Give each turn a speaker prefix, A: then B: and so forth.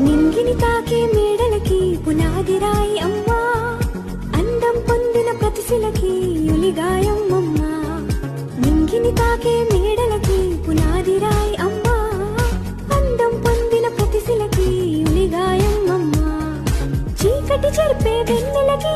A: నింగిని తాకే మేడలకి పునాదిరాయి అమ్మా, అందం పొందిన ప్రతిశిలకి ఉలిగాయం అమ్మా. నింగిని తాకే మేడలకి పునాదిరాయి అమ్మా, అందం పొందిన ప్రతిశిలకి ఉలిగాయం అమ్మా. చీకటి చెరిపే వెన్నెలకి